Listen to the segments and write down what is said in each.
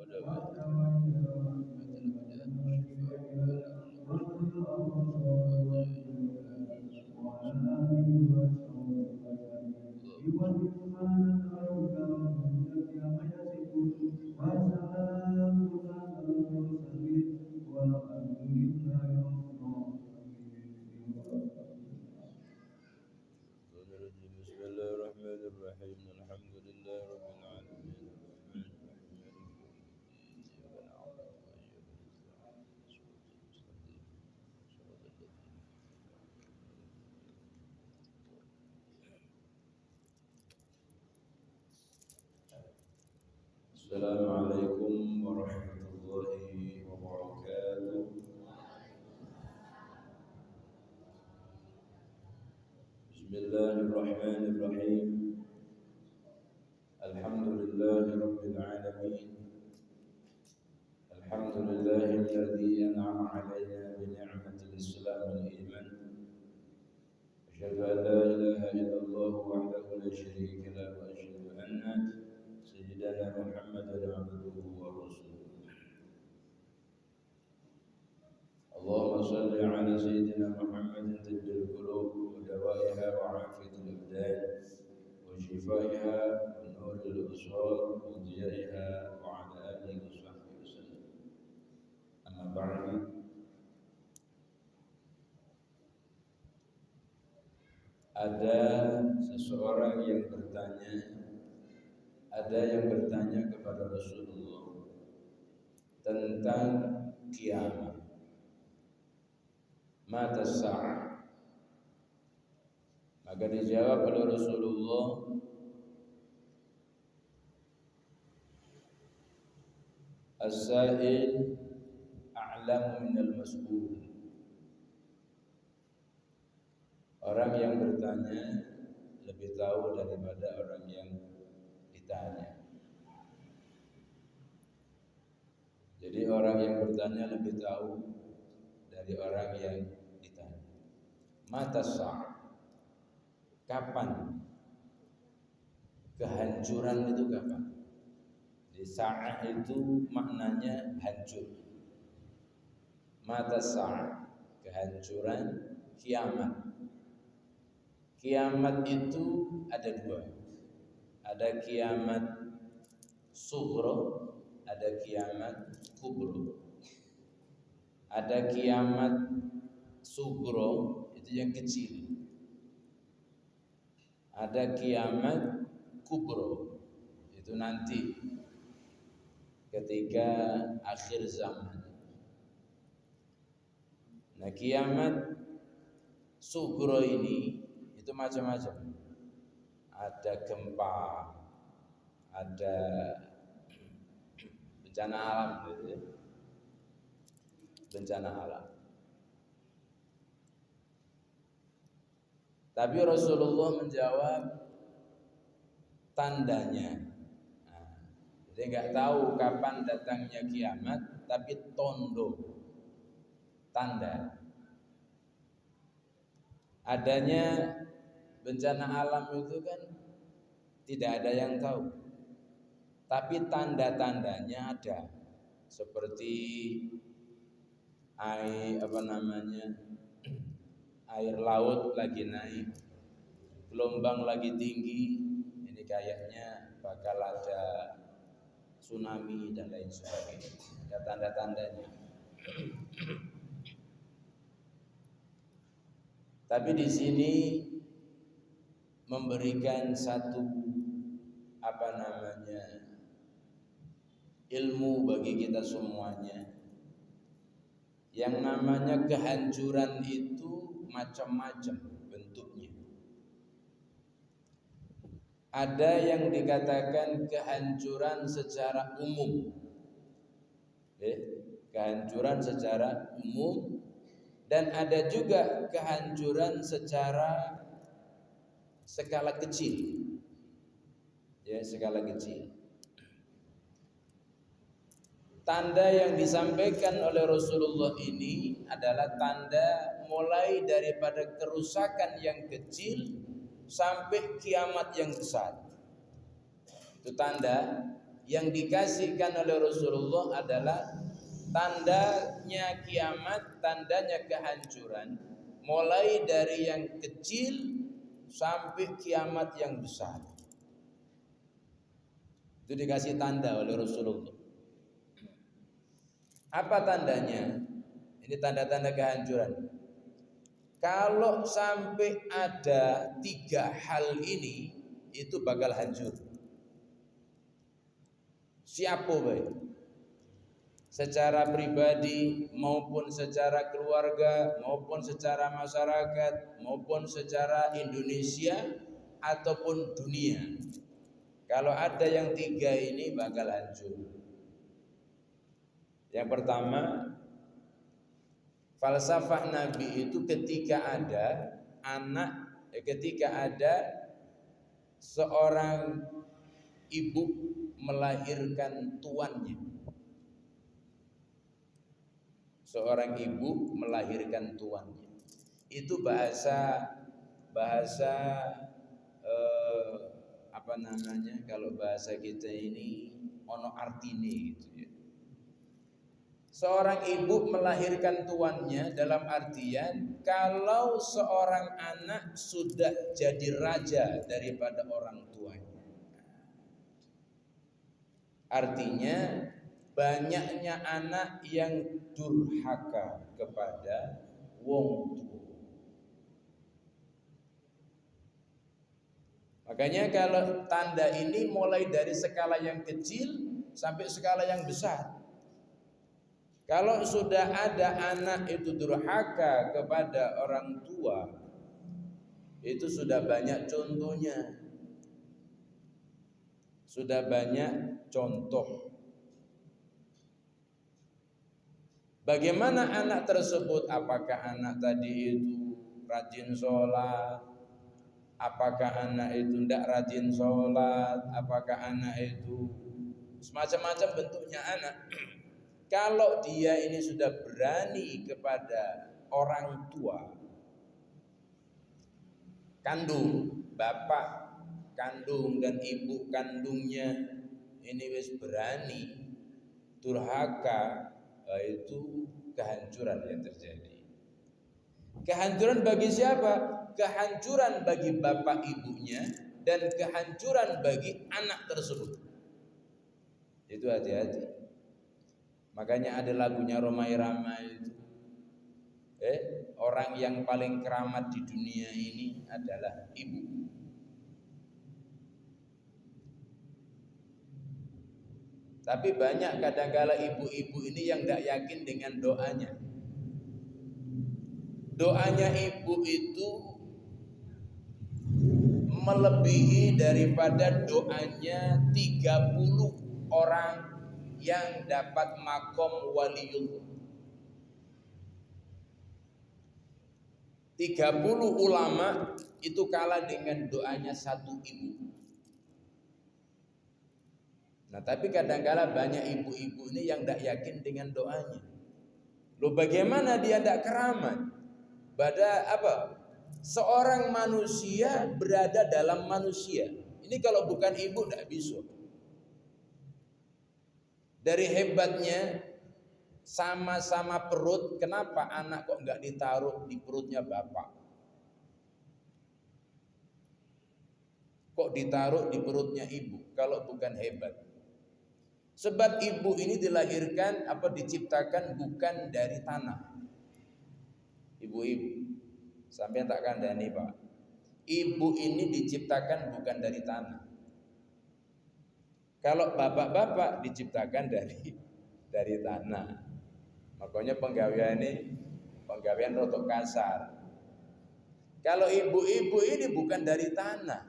Bismillahirrahmanirrahim. Alhamdulillahi rabbil alamin. Assalamualaikum warahmatullahi wabarakatuh. Bismillahirrahmanirrahim. Alhamdulillahi rabbil alamin. Alhamdulillahilladzi an'ama 'alaina bi ni'matil Islam wal iman. Asyhadu an la ilaha illallah wahdahu la syarika lahu wa asyhadu anna sayyidana Muhammadan 'abduhu wa rasuluh. Allahumma shalli 'ala sayyidina Muhammadin tibbil qulub wa dawaiha wa 'afiyatil abdan wa shifaiha wa nuril absar wa diyaiha wa 'ala alihi wa sahbihi wasallam. Amma ba'du. Ada seseorang yang bertanya kepada Rasulullah tentang kiamat. Mata sa'ah. Maka dijawab oleh Rasulullah, as-sa'il a'lamu minal mas'ul. Orang yang bertanya lebih tahu daripada orang yang ditanya. Jadi orang yang bertanya lebih tahu dari orang yang ditanya. Mata sa'ah. Kapan kehancuran itu kapan? Di sa'ah itu maknanya hancur. Mata sa'ah, kehancuran kiamat. Kiamat itu ada dua. Ada kiamat sughra, ada kiamat kubra. Ada kiamat sughra, itu yang kecil. Ada kiamat kubra, itu nanti ketika akhir zaman. Nah, kiamat sughra ini itu macam-macam. Ada gempa, ada bencana alam, bencana alam. Tapi Rasulullah menjawab tandanya. Nah, jadi nggak tahu kapan datangnya kiamat, tapi tondo, tanda adanya bencana alam itu kan tidak ada yang tahu. Tapi tanda-tandanya ada. Seperti air laut lagi naik, gelombang lagi tinggi, ini kayaknya bakal ada tsunami dan lain sebagainya. Ada tanda-tandanya. Tapi di sini memberikan satu ilmu bagi kita semuanya. Yang namanya kehancuran itu macam-macam bentuknya. Ada yang dikatakan kehancuran secara umum, kehancuran secara umum, dan ada juga kehancuran secara skala kecil, skala kecil. Tanda yang disampaikan oleh Rasulullah ini adalah tanda mulai daripada kerusakan yang kecil sampai kiamat yang besar. Itu tanda yang dikasihkan oleh Rasulullah adalah tandanya kiamat, tandanya kehancuran, mulai dari yang kecil sampai kiamat yang besar. Itu dikasih tanda oleh Rasulullah. Apa tandanya? Ini tanda-tanda kehancuran. Kalau sampai ada 3 hal ini, itu bakal hancur. Siapa baik? Secara pribadi maupun secara keluarga maupun secara masyarakat maupun secara Indonesia ataupun dunia. Kalau ada yang 3 ini bakal hancur. Yang pertama, falsafah Nabi itu ketika ada seorang ibu melahirkan tuannya. Seorang ibu melahirkan tuannya. Itu bahasa apa namanya, kalau bahasa kita ini ono artine gitu ya. Seorang ibu melahirkan tuannya dalam artian kalau seorang anak sudah jadi raja daripada orang tuanya. Artinya banyaknya anak yang durhaka kepada wong tua. Makanya kalau tanda ini mulai dari skala yang kecil sampai skala yang besar. Kalau sudah ada anak itu durhaka kepada orang tua, itu sudah banyak contohnya. Sudah banyak contoh. Bagaimana anak tersebut? Apakah anak tadi itu rajin sholat? Apakah anak itu tidak rajin sholat? Apakah anak itu semacam-macam bentuknya anak? Kalau dia ini sudah berani kepada orang tua kandung, bapak kandung dan ibu kandungnya ini wis berani durhaka, itu kehancuran yang terjadi. Kehancuran bagi siapa? Kehancuran bagi bapak ibunya dan kehancuran bagi anak tersebut. Itu hati-hati. Makanya ada lagunya Romai Ramai itu. Orang yang paling keramat di dunia ini adalah ibu. Tapi banyak kadang-kala ibu-ibu ini yang tidak yakin dengan doanya. Doanya ibu itu melebihi daripada doanya 30 orang yang dapat makom waliullah. 30 ulama itu kalah dengan doanya satu ibu. Nah, tapi kadang-kala banyak ibu-ibu ini yang tidak yakin dengan doanya. Loh, bagaimana dia tidak keramat? Pada apa? Seorang manusia berada dalam manusia. Ini kalau bukan ibu tidak bisa. Dari hebatnya sama-sama perut, kenapa anak kok nggak ditaruh di perutnya bapak? Kok ditaruh di perutnya ibu? Kalau bukan hebat. Sebab ibu ini dilahirkan diciptakan bukan dari tanah. Ibu-ibu, sampai tak kandani Pak. Ibu ini diciptakan bukan dari tanah. Kalau bapak-bapak diciptakan dari tanah. Makanya penggawean rotok kasar. Kalau ibu-ibu ini bukan dari tanah.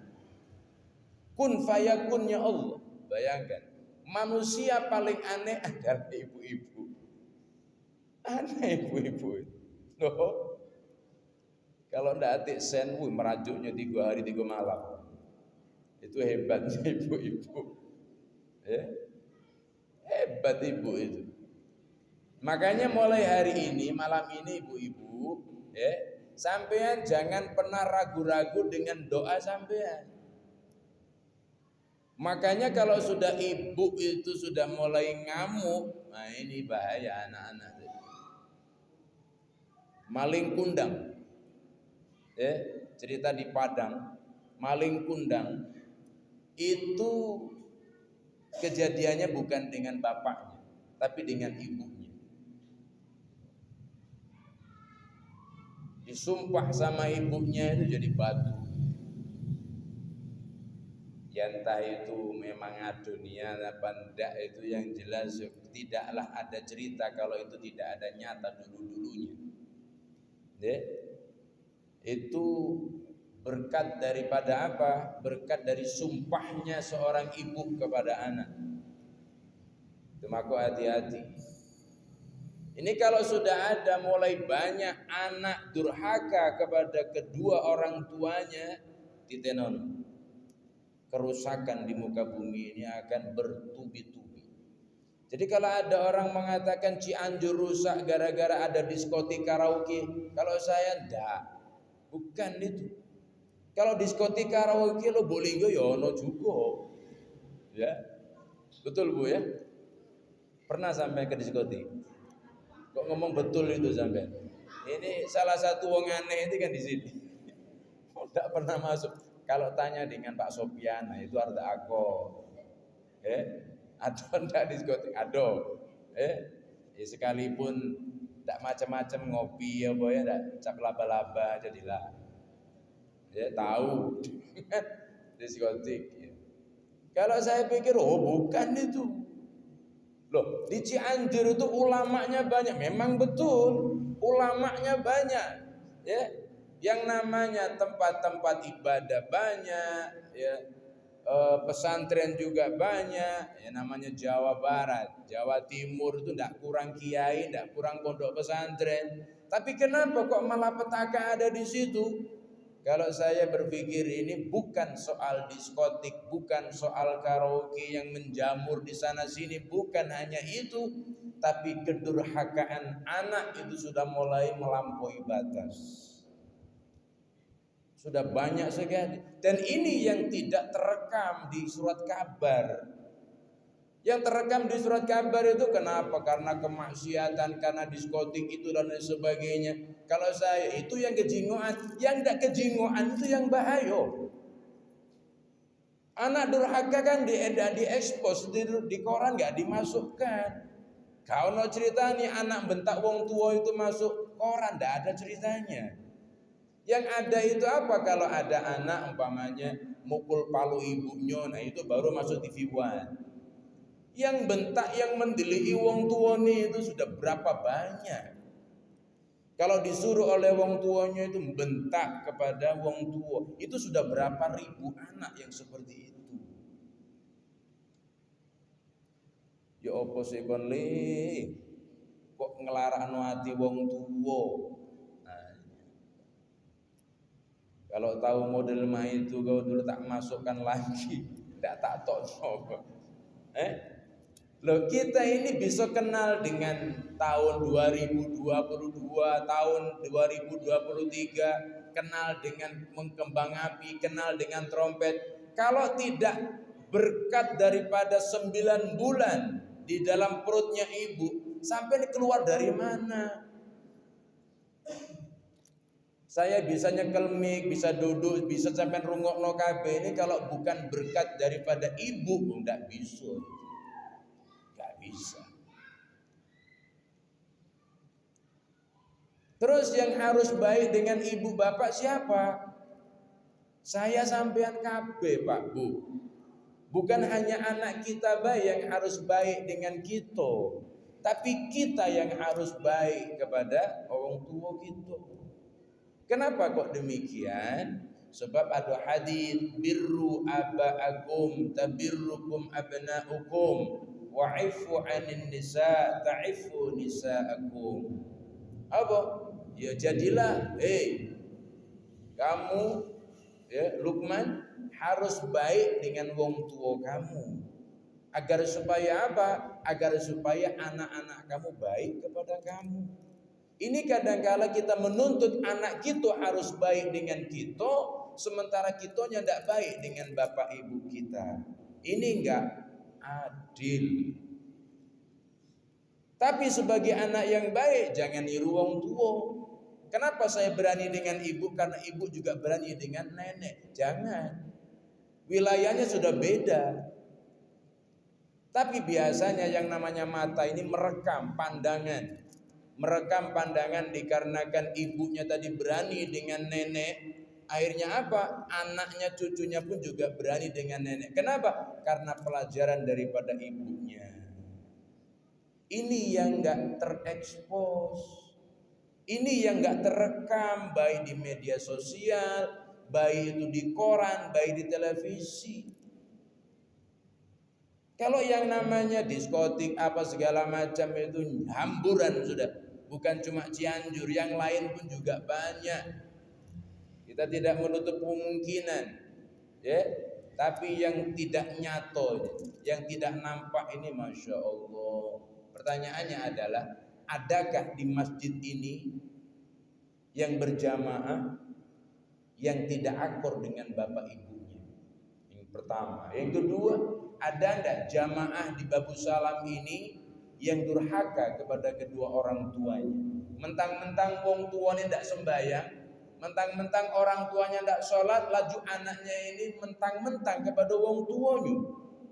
Kun fayakunnya Allah. Bayangkan. Manusia paling aneh adalah ibu-ibu. Aneh ibu-ibu. Loh. Kalau ndak atik sen, merajuknya 3 hari 3 malam. Itu hebatnya ibu-ibu. Ya. Hebat ibu itu. Makanya mulai hari ini, malam ini ibu-ibu, sampean jangan pernah ragu-ragu dengan doa sampean. Makanya kalau sudah ibu itu sudah mulai ngamuk, nah ini bahaya anak-anak. Maling kundang, cerita di Padang, maling kundang itu kejadiannya bukan dengan bapaknya, tapi dengan ibunya. Disumpah sama ibunya itu jadi batu. Ya entah itu memang dunia apa enggak, itu yang jelas tidaklah ada cerita kalau itu tidak ada nyata dulu-dulunya. Itu berkat daripada apa? Berkat dari sumpahnya seorang ibu kepada anak. Itu maka hati-hati. Ini kalau sudah ada mulai banyak anak durhaka kepada kedua orang tuanya, titenon. Kerusakan di muka bumi ini akan bertubi-tubi. Jadi kalau ada orang mengatakan Cianjur rusak gara-gara ada diskotik karaoke, kalau saya enggak, bukan itu. Kalau diskotik karaoke lo boleh ya ono juga. Ya. Betul Bu ya? Pernah sampai ke diskotik? Kok ngomong betul itu sampai? Ini salah satu wong aneh itu kan di sini. Tidak pernah masuk. Kalau tanya dengan Pak Sopian, nah itu arti aku. Atau enggak diskotik? Ado. Sekalipun tidak macam-macam ngopi ya boy, tidak cap laba-laba jadilah. Tahu diskotik. Kalau saya pikir bukan itu. Loh, di Cianjur itu ulamanya banyak. Memang betul, ulamanya banyak. Ya. Yang namanya tempat-tempat ibadah banyak, ya. Pesantren juga banyak, ya namanya Jawa Barat, Jawa Timur itu tidak kurang kiai, tidak kurang pondok pesantren. Tapi kenapa kok malah petaka ada di situ? Kalau saya berpikir ini bukan soal diskotik, bukan soal karaoke yang menjamur di sana sini, bukan hanya itu, tapi kedurhakaan anak itu sudah mulai melampaui batas. Sudah banyak sekali. Dan ini yang tidak terekam di surat kabar. Yang terekam di surat kabar itu kenapa? Karena kemaksiatan, karena diskotik itu dan lain sebagainya. Kalau saya itu yang kejingoan, yang tidak kejingoan itu yang bahaya. Anak durhaka kan diekspos di koran nggak dimasukkan. Kalau cerita nih anak bentak wong tua itu masuk koran, tidak ada ceritanya. Yang ada itu apa? Kalau ada anak umpamanya mukul palu ibunya, nah itu baru masuk TV One. Yang bentak, yang mendelihi wong tua nih itu sudah berapa banyak. Kalau disuruh oleh wong tuanya itu membentak kepada wong tua, itu sudah berapa ribu anak yang seperti itu. Ya opo sih kon le? Kok ngelarakno ati wong tua? Kalau tahu model main itu kau dulu tak masukkan lagi, tidak tak tok. Loh kita ini bisa kenal dengan tahun 2022, tahun 2023, kenal dengan mengkembang api, kenal dengan trompet. Kalau tidak berkat daripada 9 bulan di dalam perutnya ibu, sampai keluar dari mana? Saya bisa nyekel mic, bisa duduk, bisa sampai rungokno kabeh ini kalau bukan berkat daripada ibu, enggak bisa. Enggak bisa. Terus yang harus baik dengan ibu bapak siapa? Saya sampean kabeh, Pak Bu. Bukan hanya anak kita baik yang harus baik dengan kita, tapi kita yang harus baik kepada orang tua kita. Kenapa kok demikian? Sebab ada hadis birru aba'akum tabirrukum abna'ukum wa'ifu 'anil nisa ta'ifu nisa'akum. Apa? Ya jadilah kamu Luqman harus baik dengan wong tua kamu. Agar supaya apa? Agar supaya anak-anak kamu baik kepada kamu. Ini kadang-kala kita menuntut anak kita harus baik dengan kita, sementara kitanya tidak baik dengan bapak ibu kita. Ini enggak adil. Tapi sebagai anak yang baik jangan niru wong tua. Kenapa saya berani dengan ibu? Karena ibu juga berani dengan nenek. Jangan. Wilayahnya sudah beda. Tapi biasanya yang namanya mata ini merekam pandangan. Merekam pandangan dikarenakan ibunya tadi berani dengan nenek. Akhirnya apa? Anaknya, cucunya pun juga berani dengan nenek. Kenapa? Karena pelajaran daripada ibunya. Ini yang gak terekspos. Ini yang gak terekam, baik di media sosial, baik itu di koran, baik di televisi. Kalau yang namanya diskotik apa segala macam itu hamburan sudah. Bukan cuma Cianjur, yang lain pun juga banyak. Kita tidak menutup kemungkinan, ya. Tapi yang tidak nyato, yang tidak nampak ini, masya Allah. Pertanyaannya adalah, adakah di masjid ini yang berjamaah yang tidak akur dengan bapak ibunya? Yang pertama. Yang kedua, ada enggak jamaah di Babu Salam ini yang durhaka kepada kedua orang tuanya? Mentang-mentang wong tuanya tidak sembahyang, mentang-mentang orang tuanya tidak sholat, laju anaknya ini mentang-mentang kepada wong tuanya,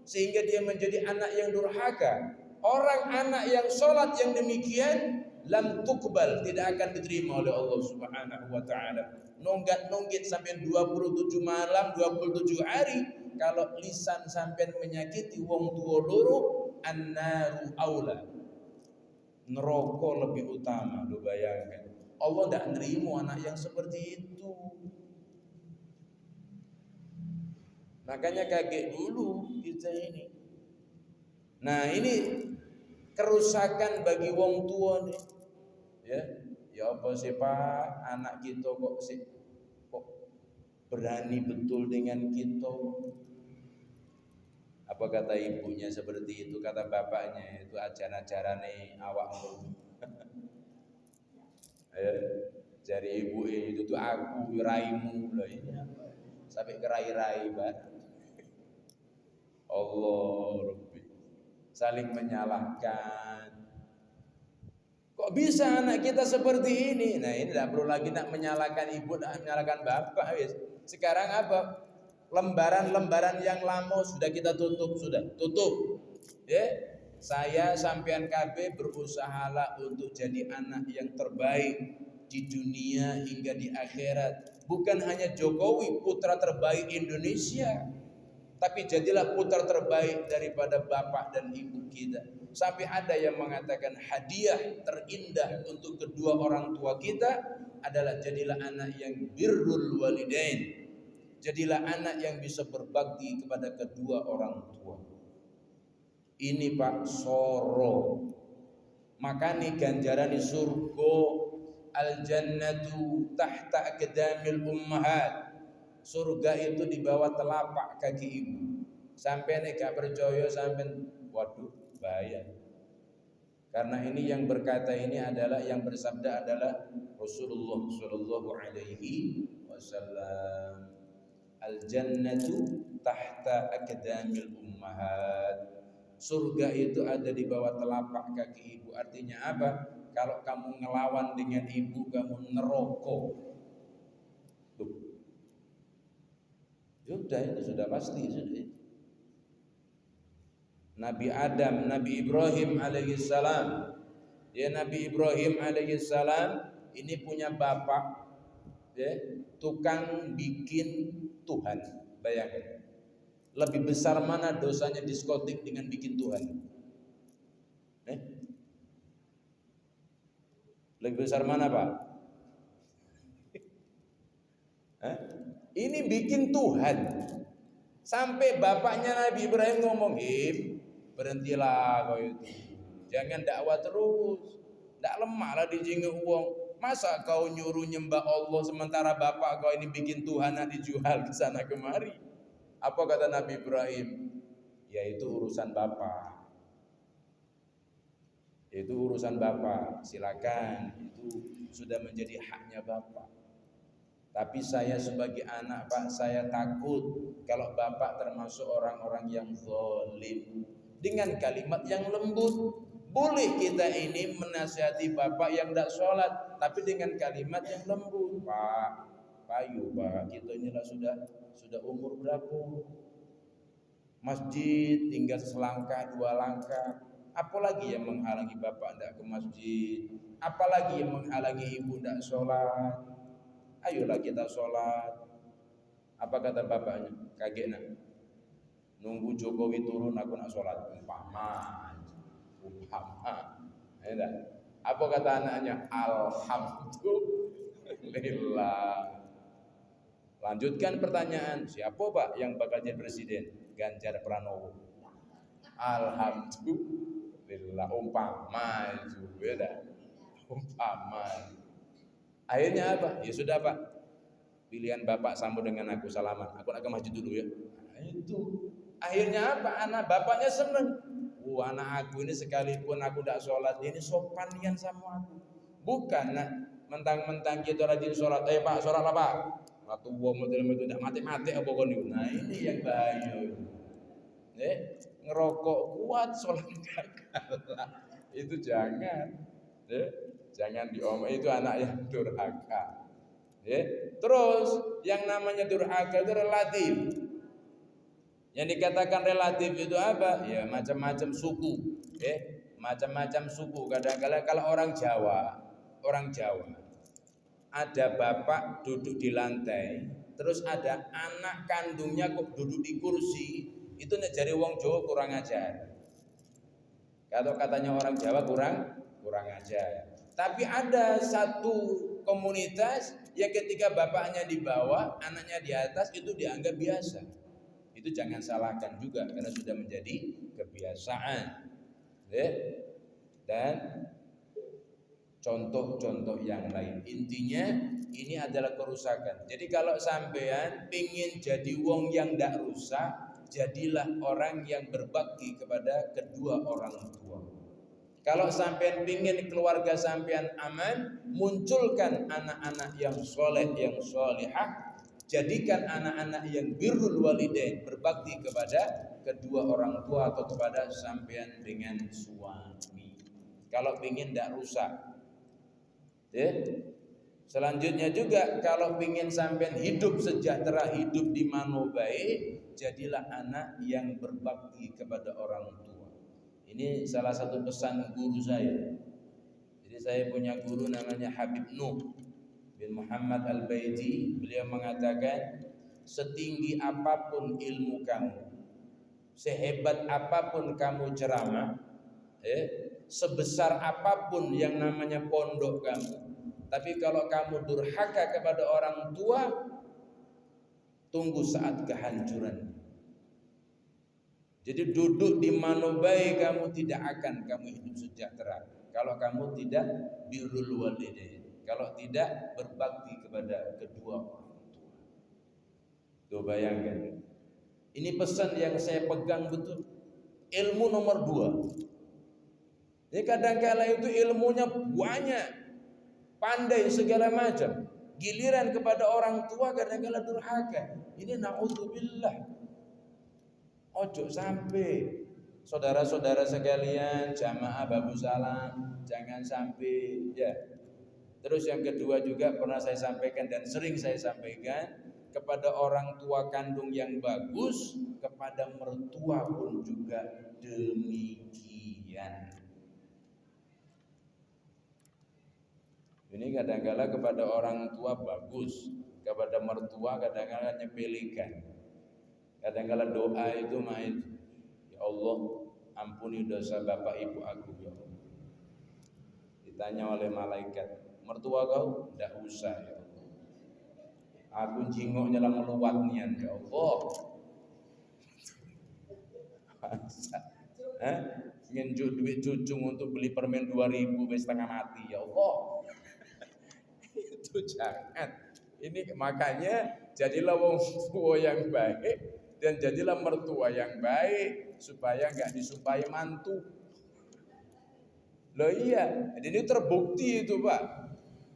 sehingga dia menjadi anak yang durhaka. Orang anak yang sholat yang demikian lam tuqbal, tidak akan diterima oleh Allah Subhanahu wa taala. Nonggat-nonggit sampai 27 malam, 27 hari, kalau lisan sampai menyakiti wong tua loro, annaru aula. Neraka lebih utama, lu bayangkan. Allah tidak nerima anak yang seperti itu. Makanya kaget dulu kita ini. Nah, ini kerusakan bagi wong tua nih. Ya apa sih Pak, anak kita kok berani betul dengan kita. Apa kata ibunya seperti itu, kata bapaknya itu ajaran-ajaran nih awakmu. Jari ibu itu tuh aku raimu loh ini sampai kerai-rai banget. Allah Rabbi, saling menyalahkan. Kok bisa anak kita seperti ini? Nah, ini tidak perlu lagi nak menyalahkan ibu, nak menyalahkan bapak. Sekarang apa? Lembaran-lembaran yang lama sudah kita tutup, ya. Saya sampean KB berusahalah untuk jadi anak yang terbaik di dunia hingga di akhirat. Bukan hanya Jokowi putra terbaik Indonesia, tapi jadilah putra terbaik daripada bapak dan ibu kita. Sampai ada yang mengatakan hadiah terindah untuk kedua orang tua kita adalah jadilah anak yang birrul walidain. Jadilah anak yang bisa berbakti kepada kedua orang tua. Ini Pak Soro. Makanya ganjaran di surga, al-jannatu tahta aqdamil ummahat. Surga itu di bawah telapak kaki ibu. Sampai nih gak percaya, sampai waduh bahaya. Karena ini yang berkata ini adalah, yang bersabda adalah Rasulullah sallallahu alaihi wasallam. Al-jannatu tahta aqdamil ummahat. Surga itu ada di bawah telapak kaki ibu. Artinya apa? Kalau kamu ngelawan dengan ibu, kamu neraka. Sudah, itu sudah pasti sudah. Nabi Adam, Nabi Ibrahim alaihissalam. Ya, Nabi Ibrahim alaihissalam ini punya bapak, ya, tukang bikin Tuhan. Bayangkan, lebih besar mana dosanya diskotik dengan bikin Tuhan? Lebih besar mana Pak? Ini bikin Tuhan. Sampai bapaknya Nabi Ibrahim ngomong, berhentilah kau itu, jangan dakwah terus, tidak lemah lah dijinguk uang. Masa kau nyuruh nyembah Allah sementara bapak kau ini bikin Tuhan dijual ke sana kemari? Apa kata Nabi Ibrahim? Ya itu urusan bapak. Itu urusan bapak. Silakan, itu sudah menjadi haknya bapak. Tapi saya sebagai anak Pak, saya takut kalau Bapak termasuk orang-orang yang zalim. Dengan kalimat yang lembut. Boleh kita ini menasihati Bapak yang tidak sholat, tapi dengan kalimat yang lembut. Pak, payu Pak, kita inilah sudah umur berapa? Masjid tinggal selangkah dua langkah. Apalagi yang menghalangi Bapak tidak ke masjid? Apalagi yang menghalangi ibu tidak sholat? Ayolah kita sholat. Apa kata bapaknya? Kaget nak. Nunggu Jokowi turun aku nak sholat. Umpama. Ya, apa kata anaknya? Alhamdulillah. Lanjutkan pertanyaan. Siapa Pak yang bakal jadi presiden? Ganjar Pranowo. Alhamdulillah. Umpama itu beda. Umpama. Akhirnya apa? Ya sudah Pak. Pilihan Bapak sama dengan aku, salaman. Aku nak ke masjid dulu ya. Nah, itu. Akhirnya apa? Anak bapaknya seneng. Anak aku ini sekalipun aku tidak sholat, ini sopanian sama aku. Bukan nak mentang-mentang kita rajin sholat. Pak, sholat lah Pak. Waktu uang model itu tidak mati-mati apa kon itu. Nah ini yang bahaya. Ngerokok kuat, sholat gagal. Itu jangan. Jangan diomong, itu anak yang durhaka. Terus yang namanya durhaka itu relatif. Yang dikatakan relatif itu apa? Ya macam-macam suku. Macam-macam suku. Kadang-kadang kalau orang Jawa ada bapak duduk di lantai, terus ada anak kandungnya kok duduk di kursi. Itu nek jare wong Jawa kurang ajar. Kalau katanya orang Jawa kurang ajar. Tapi ada satu komunitas yang ketika bapaknya di bawah, anaknya di atas, itu dianggap biasa. Itu jangan salahkan juga karena sudah menjadi kebiasaan. Dan contoh-contoh yang lain. Intinya ini adalah kerusakan. Jadi kalau sampean ingin jadi wong yang ndak rusak, jadilah orang yang berbakti kepada kedua orang tua. Kalau sampean ingin keluarga sampean aman, munculkan anak-anak yang soleh, yang solihah. Jadikan anak-anak yang birrul walidain, berbakti kepada kedua orang tua atau kepada sampean dengan suami. Kalau ingin tidak rusak. Selanjutnya juga kalau ingin sampean hidup sejahtera, hidup di mano baik, jadilah anak yang berbakti kepada orang tua. Ini salah satu pesan guru saya. Jadi saya punya guru namanya Habib Nuh bin Muhammad Al-Baiti. Beliau mengatakan, setinggi apapun ilmu kamu, sehebat apapun kamu ceramah, sebesar apapun yang namanya pondok kamu, tapi kalau kamu durhaka kepada orang tua, tunggu saat kehancuran. Jadi duduk di manobai kamu tidak akan kamu hidup sejahtera kalau kamu tidak birrul walidain, kalau tidak berbakti kepada kedua orang tua. Tuh bayangkan. Ini pesan yang saya pegang betul. Ilmu nomor 2. Jadi kadang-kala itu ilmunya banyak, pandai segala macam. Giliran kepada orang tua kadang-kala durhaka. Ini naudzubillah. Ojo sampai saudara-saudara sekalian, jamaah babu salam, jangan sampai ya. Terus yang kedua juga pernah saya sampaikan dan sering saya sampaikan, kepada orang tua kandung yang bagus, kepada mertua pun juga demikian. Ini kadang-kala kepada orang tua bagus, kepada mertua kadang-kala nyepelekan. Kadang-kala doa itu main, ya Allah ampuni dosa bapak ibu aku ya Allah. Ditanya oleh malaikat, mertua kau? Tidak usah ya Allah. Aku jingok nyelang meluat nian ya Allah. Ngenjuk duit cucung untuk beli permen 2.000 setengah mati ya Allah. Itu jangan. Ini makanya jadilah wong tua yang baik dan jadilah mertua yang baik supaya enggak disumpahi mantu. Loh iya, jadi ini terbukti itu Pak.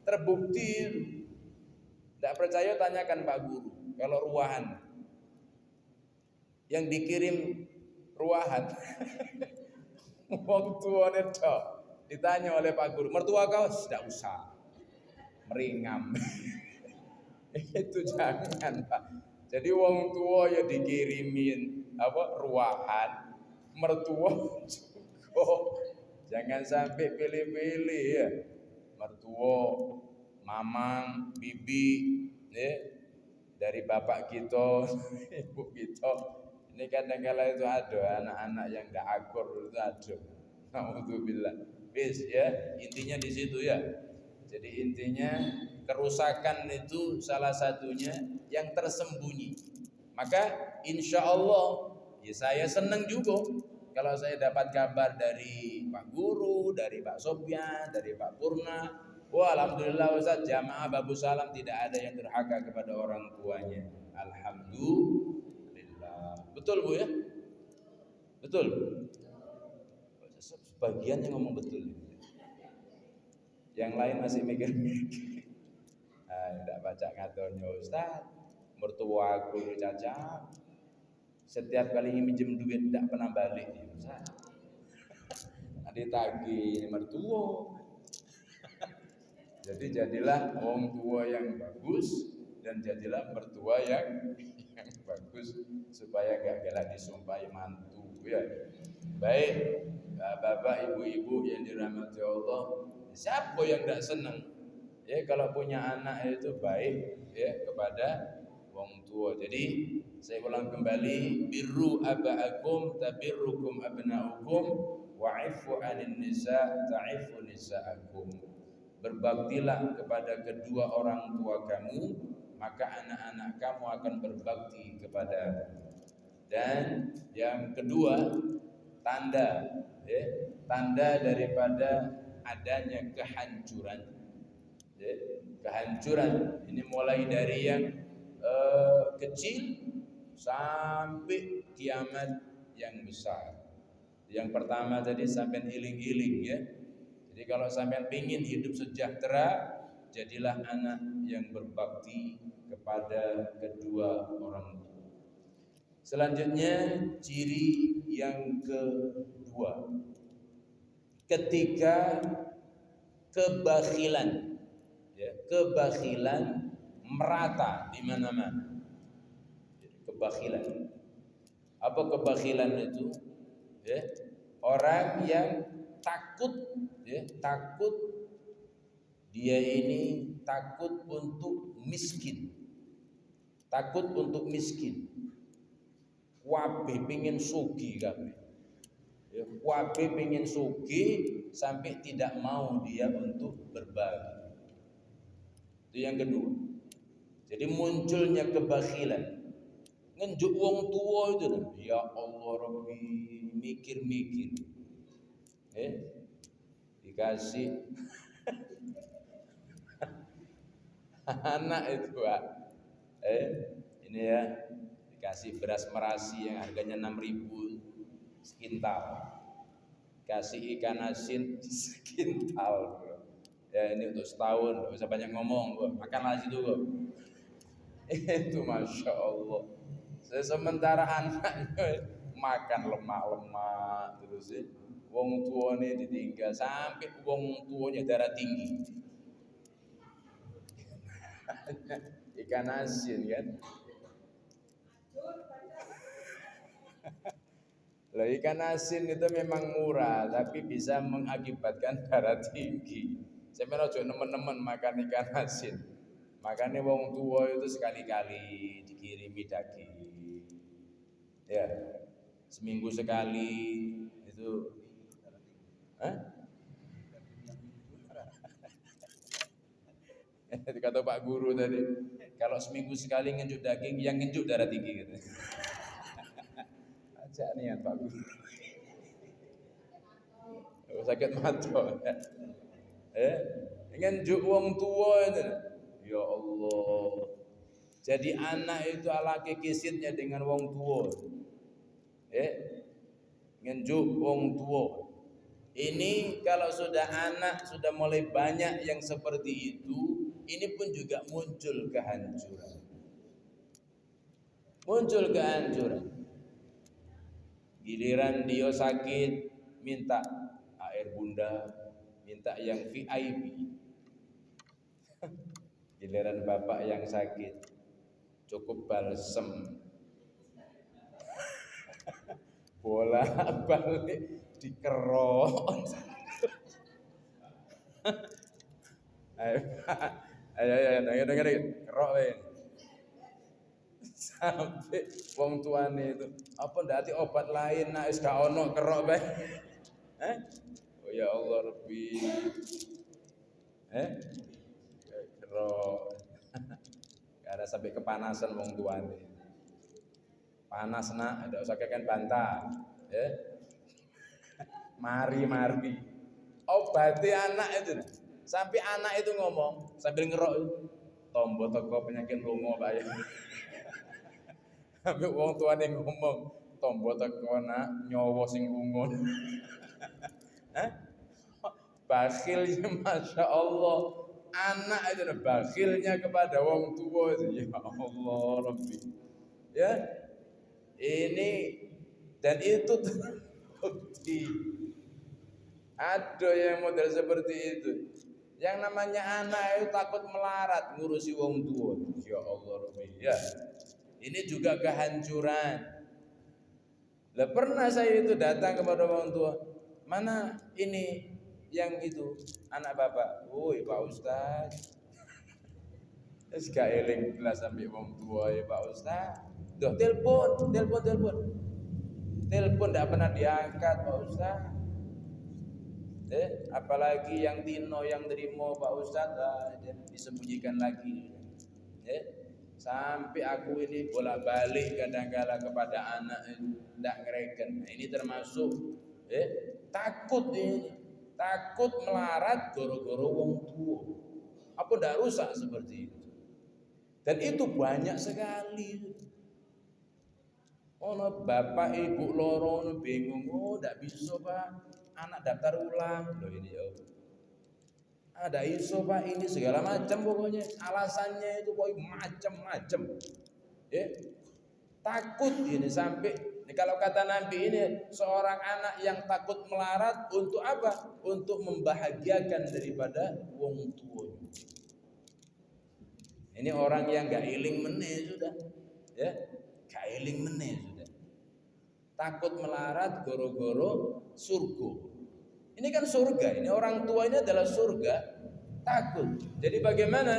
Terbukti. Tidak percaya tanyakan Pak Guru. Kalau ruahan yang dikirim ruahan wong tuane tok ditanya oleh Pak Guru, mertua kau tidak usah meringam. Itu jangan Pak. Jadi wong tua ya dikirimin ruahan, mertua juga jangan sampai pilih-pilih ya. Mertua, mamang, bibi, ya, dari bapak kita, ibu kita. Ini kadang-kala itu ada anak-anak yang tidak akur itu ada. Alhamdulillah. Bis ya, intinya di situ ya. Jadi intinya kerusakan itu salah satunya yang tersembunyi. Maka insya Allah ya saya senang juga kalau saya dapat kabar dari Pak Guru, dari Pak Sofyan, dari Pak Purna. Wah alhamdulillah Ustaz, jamaah Babu Salam tidak ada yang durhaka kepada orang tuanya. Alhamdulillah. Betul Bu ya? Betul. Sebagian yang ngomong betul. Yang lain masih mikir-mikir. Tidak baca ngaturnya Ustaz, mertua aku cacat. Setiap kali minjem duit tidak pernah balik ya Ustaz. Nanti tagih ini mertua. Jadi jadilah orang tua yang bagus dan jadilah mertua yang bagus supaya gak galak disumpahi mantu ya. Baik, bapak ibu-ibu yang dirahmati Allah, siapa yang tidak senang ya kalau punya anak itu baik ya kepada wong tua. Jadi saya ulang kembali, birru aba'akum tabirrukum abna'ukum wa'ifu 'anil nisa ta'ifu nisa'akum. Berbaktilah kepada kedua orang tua kamu, maka anak-anak kamu akan berbakti kepada. Dan yang kedua, tanda daripada adanya kehancuran. Kehancuran ini mulai dari yang kecil sampai kiamat yang besar. Yang pertama tadi sampai iling-iling ya. Jadi kalau sampean pingin hidup sejahtera, jadilah anak yang berbakti kepada kedua orang tua. Selanjutnya ciri yang kedua, ketika kebakhilan, ya, kebakhilan merata di mana-mana. Kebakhilan. Apa kebakhilan itu? Ya, orang yang takut, ya, takut dia ini takut untuk miskin. Takut untuk miskin. Wabe pengen sugi kabeh. Ya, wabe pengen sugi sampai tidak mau dia untuk berbagi. Itu yang kedua. Jadi munculnya kebakhilan. Ngenjuk wong tua itu, ya Allah Rabbi, mikir-mikir. Dikasih anak itu Pak. Ini ya, dikasih beras merasi yang harganya 6.000 sekintal. Kasih ikan asin sekintal. Ya ini untuk setahun, enggak usah banyak ngomong, gua makanlah situ gua. Itu Masya Allah. Sementara anaknya makan lemak-lemak terus ya. Wong tuane ditinggal sampai wong tuanya darah tinggi. Ikan asin kan. Lah ikan asin itu memang murah tapi bisa mengakibatkan darah tinggi. Saya ojo nemen-nemen makan ikan asin. Makanya wong tua itu sekali-kali dikirimi daging. Ya. Seminggu sekali itu. Kata Pak Guru tadi, kalau seminggu sekali ngenjuk daging, yang ngenjuk darah tinggi gitu. Ajak niat Pak Guru. Sakit mata. Ngenjuk wong tua itu. Ya Allah. Jadi anak itu ala kekisitnya dengan wong tua. Ngenjuk wong tua. Ini kalau sudah anak sudah mulai banyak yang seperti itu, ini pun juga muncul kehancuran. Muncul kehancuran. Giliran dia sakit, minta air bunda, minta yang VIP. Giliran bapak yang sakit, cukup balsem. Bola balik dikerok. Ayo, ayo, kerok we. Sampai wong tuane itu, apa ndati obat lain nak wis gak ono kerok bae. Oh ya Allah Rabbi. Kerok. Karena sampai kepanasan wong tuane. Panas nak, ada usah kan bantah. Mari. Obati anak itu. Sampai anak itu ngomong sambil ngerok itu. Tombo teko penyakit lungo Pak ya. Sampai wong tuane ngomong, tombo teko nak nyawa sing ungun. Bakhilnya Masya Allah. Anak itu bakhilnya kepada wong tua itu. Ya Allah Rabbi. Ya. Ini dan itu terbukti. Ada yang model seperti itu. Yang namanya anak itu takut melarat ngurusi wong tua. Ya Allah Rabbi. Ya. Ini juga kehancuran. Lah pernah saya itu datang kepada wong tua. Mana ini yang itu anak bapak? Woi Pak Ustaz. Wis gak eling kelas sampai wong tua ya Pak Ustaz. Duh telepon. Telepon enggak pernah diangkat Pak Ustaz. Apalagi yang Tino yang terima Pak Ustaz disembunyikan lagi. Sampai aku ini bolak-balik kadang-kala kepada anak tidak ngereken. Nah, ini termasuk takut ini. Takut melarat gara-gara wong tua. Apa tidak rusak seperti itu? Dan itu banyak sekali. Oh, bapak ibu loro bingung. Oh, tidak bisa Pak. Anak daftar ulang. Loh ini ya. Ada iso Pak ini segala macam pokoknya alasannya itu pokoknya macam-macam. Takut ini sampai kalau kata Nabi ini seorang anak yang takut melarat untuk apa? Untuk membahagiakan daripada wong tuanya. Ini orang yang gak eling meneh sudah. Gak eling meneh sudah. Takut melarat goro-goro surga. Ini kan surga, ini orang tua ini adalah surga, takut. Jadi bagaimana?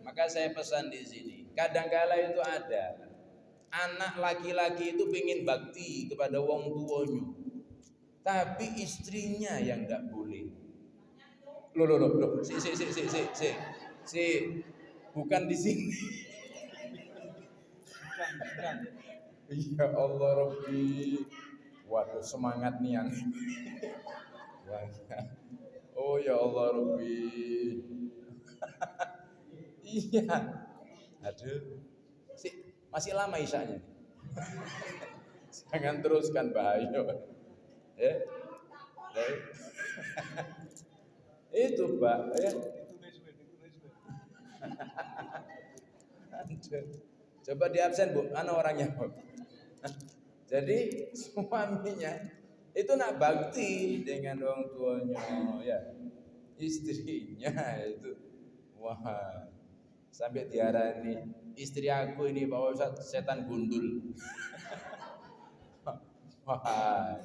Maka saya pesan di sini. Kadang-kala itu ada anak laki-laki itu pengen bakti kepada wong tuanya, tapi istrinya yang enggak boleh. Loh. Si, bukan di sini. Ya Allah Rabbi. Waduh semangat nih yang. Oh ya Allah Rabbi. Iya. Aduh. Masih lama isyanya. Jangan teruskan bahaya. Itu Pak, Coba di absen Bu, mana orangnya Bu? Jadi suaminya itu nak bakti dengan orang tuanya, ya. Istrinya itu, wah, sampai diarani istri aku ini Pak Ustaz setan gundul. Wah,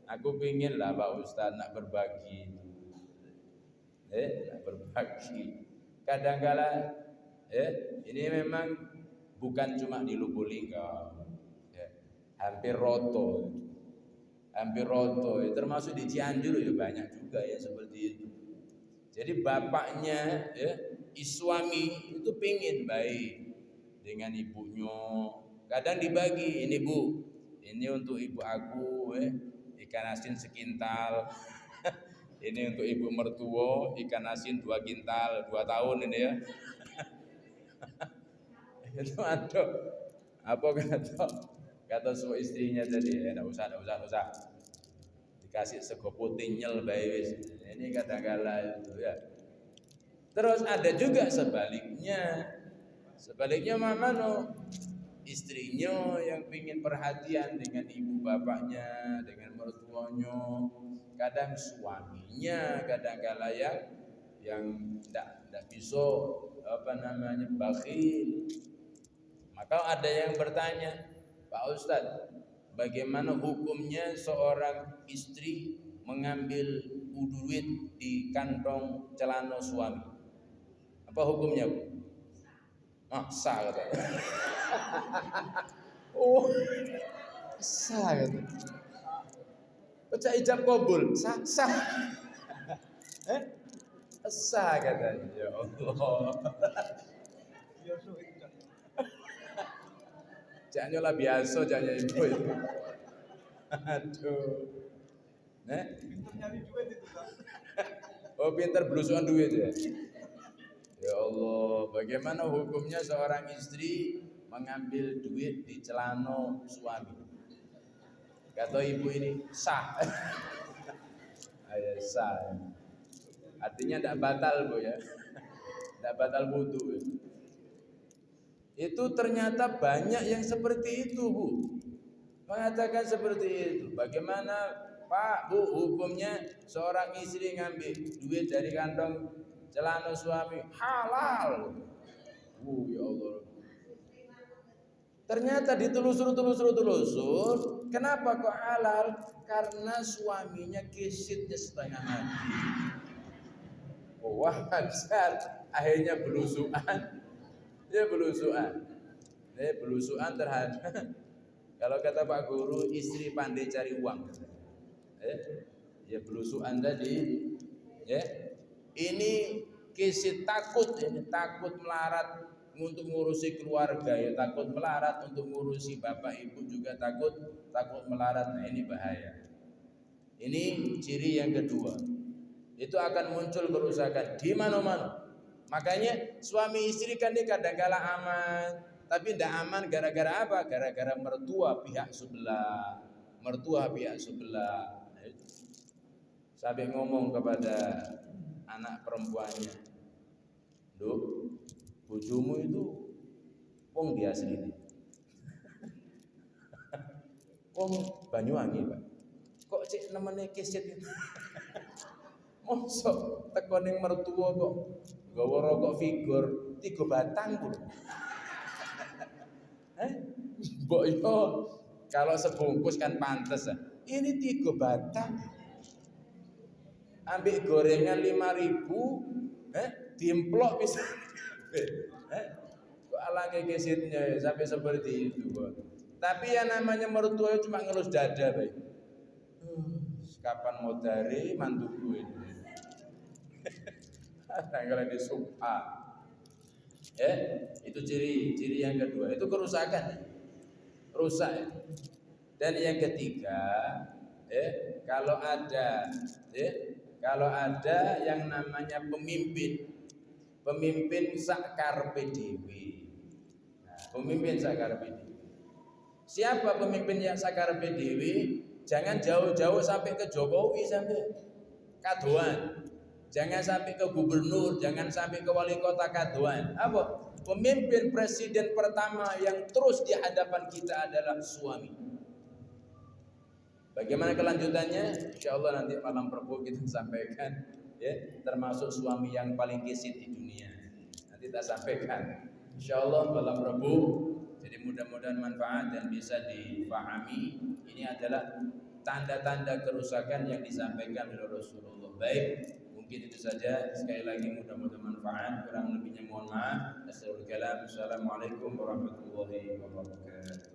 aku pingin lah Pak Ustaz nak berbagi, nak berbagi. Kadang-kala, ini memang bukan cuma di Lubulingga, hampir roto, termasuk di Cianjur ya banyak juga ya seperti itu. Jadi bapaknya, suami itu pingin baik dengan ibunya. Kadang dibagi, ini Bu, ini untuk ibu aku, ikan asin sekintal. Ini untuk ibu mertua, ikan asin 2 kintal, 2 tahun ini ya. Itu ada apa kata semua istrinya tadi, enggak usah. kasih sego putih nyel bae wis. Ini kadang-kala itu ya. Terus ada juga sebaliknya. Sebaliknya mamano istrinya yang ingin perhatian dengan ibu bapaknya, dengan mertuanya. Kadang suaminya kadang-kala yang tidak bisa bakhil. Maka ada yang bertanya, Pak Ustadz, bagaimana hukumnya seorang istri mengambil duit di kantong celana suami? Apa hukumnya, Bu? Sah kata. Oh, sah kata. Baca ijab kabul, sah. Sah katanya. Ya Allah. Jangan lah biasa jangan ibu itu. Aduh. Pinter nyari duit itu kan. Oh, pinter belusukan duit ya. Ya Allah, bagaimana hukumnya seorang istri mengambil duit di celana suami? Kata ibu ini sah. Ayah sah. Artinya tidak batal, Bu ya. Tidak batal wudu. Itu ternyata banyak yang seperti itu, Bu. Mengatakan seperti itu. Bagaimana Pak, Bu, hukumnya seorang istri ngambil duit dari kantong celana suami? Halal. Ya Allah. Ternyata ditelusur. Kenapa kok halal? Karena suaminya kisitnya setengah mati. Wajar. Akhirnya belusuan. Dia belusuan terhadap. Kalau kata Pak Guru, istri pandai cari uang. Ya belusuan tadi. Ya, ini kisit takut melarat untuk ngurusi keluarga, ya takut melarat untuk ngurusi bapak ibu juga takut melarat. Nah, ini bahaya. Ini ciri yang kedua. Itu akan muncul kerusakan di mana-mana. Makanya suami istri kan ini kadang-kala aman, tapi tidak aman gara-gara apa? Gara-gara mertua pihak sebelah. Sampai ngomong kepada anak perempuannya, "Duh, bojomu itu wong di asli ini. Wong Banyuwangi, Pak. Kok cek nemene keset itu? Mosok teko ning mertua kok gawa rokok Vigor 3 batang Bu. Mbok yo kalau sebungkus kan pantes. Ini 3 batang. Ambil gorengan 5.000, diemplok bisa. Kok ala kegesitnya sampai seperti itu, Bu. Tapi yang namanya mertua cuma ngelus dada, baik. Kapan mau dari mantuku ini? Kalau disumpah. Itu ciri yang kedua. Itu kerusakan. Rusak. Dan yang ketiga, kalau ada yang namanya pemimpin sakarepe dhewe. Nah, pemimpin sakarepe dhewe. Siapa pemimpin yang sakarepe dhewe? Jangan jauh-jauh sampai ke Jokowi sampai kadoan. Jangan sampai ke gubernur, jangan sampai ke wali kota kadoan. Apa? Pemimpin presiden pertama yang terus di hadapan kita adalah suami. Bagaimana kelanjutannya? Insyaallah nanti malam Rabu kita sampaikan, ya, termasuk suami yang paling gesit di dunia. Nanti kita sampaikan. Insyaallah malam Rabu. Jadi mudah-mudahan manfaat dan bisa difahami. Ini adalah tanda-tanda kerusakan yang disampaikan oleh Rasulullah. Baik, mungkin itu saja. Sekali lagi mudah-mudahan manfaat. Kurang lebihnya mohon maaf. Assalamualaikum warahmatullahi wabarakatuh.